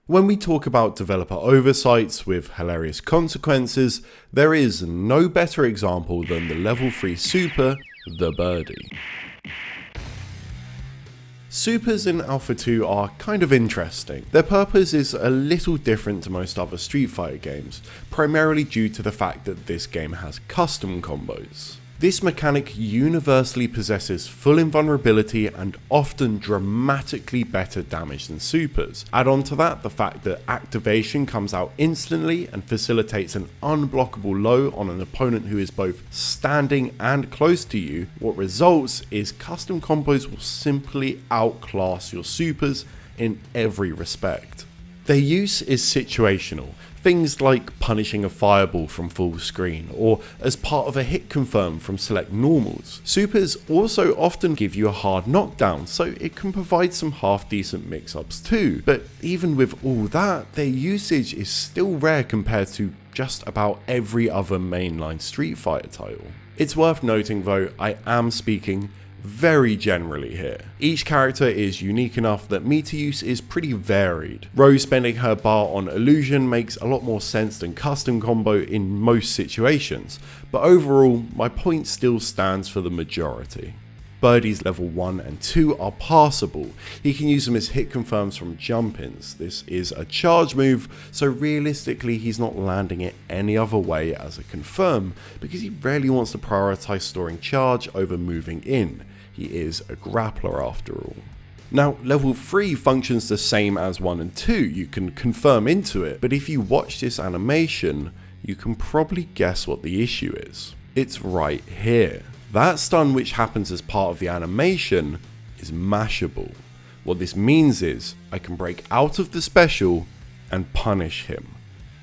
When we talk about developer oversights with hilarious consequences, there is no better example than the level 3 super, the Birdie. Supers in Alpha 2 are kind of interesting. Their purpose is a little different to most other Street Fighter games, primarily due to the fact that this game has custom combos. This mechanic universally possesses full invulnerability and often dramatically better damage than supers. Add on to that the fact that activation comes out instantly and facilitates an unblockable low on an opponent who is both standing and close to you. What results is custom combos will simply outclass your supers in every respect. Their use is situational. Things like punishing a fireball from full screen, or as part of a hit confirm from select normals. Supers also often give you a hard knockdown, so it can provide some half decent mix-ups too. But even with all that, their usage is still rare compared to just about every other mainline Street Fighter title. It's worth noting though, I am speaking very generally here. Each character is unique enough that meter use is pretty varied. Rose spending her bar on illusion makes a lot more sense than custom combo in most situations, but overall my point still stands for the majority. Birdie's level 1 and 2 are passable. He can use them as hit confirms from jump-ins. This is a charge move, so realistically he's not landing it any other way as a confirm, because he rarely wants to prioritize storing charge over moving in. He is a grappler after all. Now, level 3 functions the same as 1 and 2, you can confirm into it, but if you watch this animation, you can probably guess what the issue is. It's right here. That stun which happens as part of the animation is mashable. What this means is, I can break out of the special and punish him.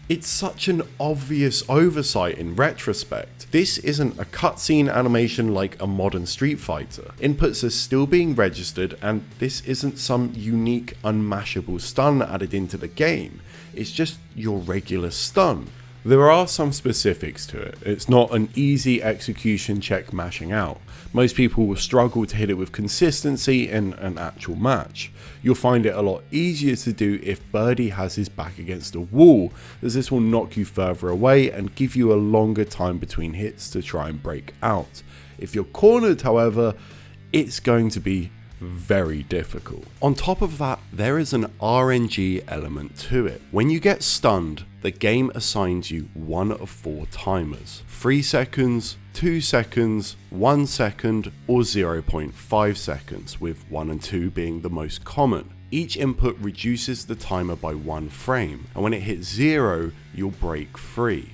It's such an obvious oversight in retrospect. This isn't a cutscene animation like a modern Street Fighter. Inputs are still being registered and this isn't some unique unmashable stun added into the game. It's just your regular stun. There are some specifics to it. It's not an easy execution check mashing out. Most people will struggle to hit it with consistency in an actual match. You'll find it a lot easier to do if Birdie has his back against a wall, as this will knock you further away and give you a longer time between hits to try and break out. If you're cornered, however, it's going to be very difficult. On top of that, there is an RNG element to it. When you get stunned, the game assigns you one of 4 timers: 3 seconds, 2 seconds, 1 second, or 0.5 seconds, with 1 and 2 being the most common. Each input reduces the timer by 1 frame, and when it hits 0, you'll break free.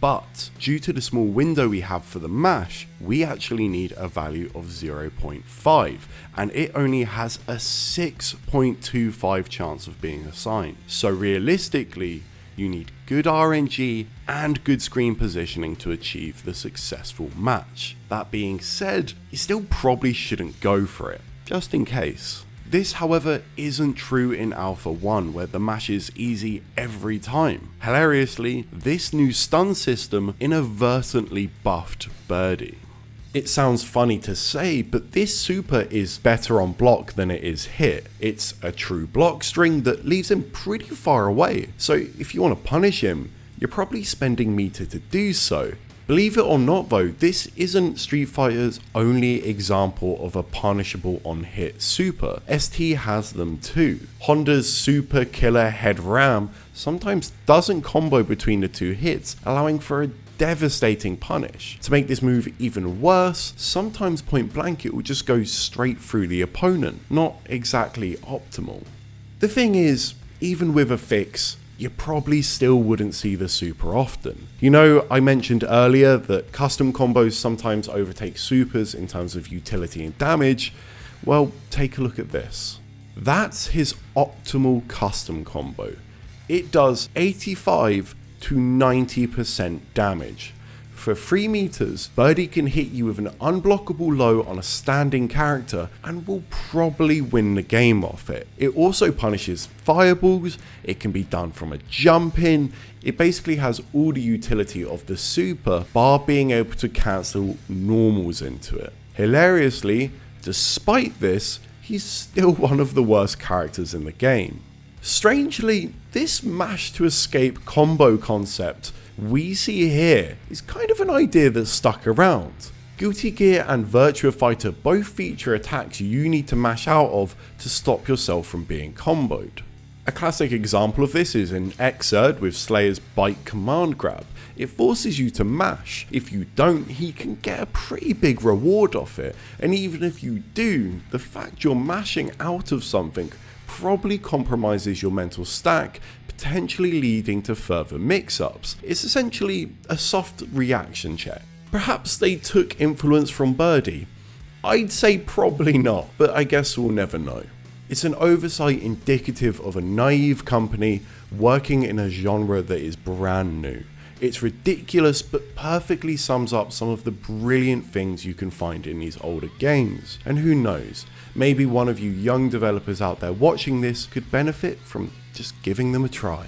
But due to the small window we have for the mash, we actually need a value of 0.5, and it only has a 6.25 chance of being assigned. So realistically, you need good RNG and good screen positioning to achieve the successful match. That being said, you still probably shouldn't go for it, just in case. This, however, isn't true in Alpha 1, where the mash is easy every time. Hilariously, this new stun system inadvertently buffed Birdie. It sounds funny to say, but this super is better on block than it is hit. It's a true block string that leaves him pretty far away, so if you want to punish him, you're probably spending meter to do so. Believe it or not though, this isn't Street Fighter's only example of a punishable on-hit super. ST has them too. Honda's Super Killer Head Ram sometimes doesn't combo between the 2 hits, allowing for a devastating punish. To make this move even worse, sometimes point blank it will just go straight through the opponent. Not exactly optimal. The thing is, even with a fix, you probably still wouldn't see the super often. You know, I mentioned earlier that custom combos sometimes overtake supers in terms of utility and damage. Well, take a look at this. That's his optimal custom combo. It does 85 to 90% damage. For 3 meters, Birdie can hit you with an unblockable low on a standing character and will probably win the game off it. It also punishes fireballs, it can be done from a jump in, it basically has all the utility of the super, bar being able to cancel normals into it. Hilariously, despite this, he's still one of the worst characters in the game. Strangely, this mash to escape combo concept we see here is kind of an idea that stuck around. Guilty Gear and Virtua Fighter both feature attacks you need to mash out of to stop yourself from being comboed. A classic example of this is in Xrd with Slayer's bite command grab. It forces you to mash. If you don't, he can get a pretty big reward off it, and even if you do, the fact you're mashing out of something probably compromises your mental stack, potentially leading to further mix-ups. It's essentially a soft reaction check. Perhaps they took influence from Birdie. I'd say probably not, but I guess we'll never know. It's an oversight indicative of a naive company working in a genre that is brand new. It's ridiculous but perfectly sums up some of the brilliant things you can find in these older games. And who knows, maybe one of you young developers out there watching this could benefit from just giving them a try.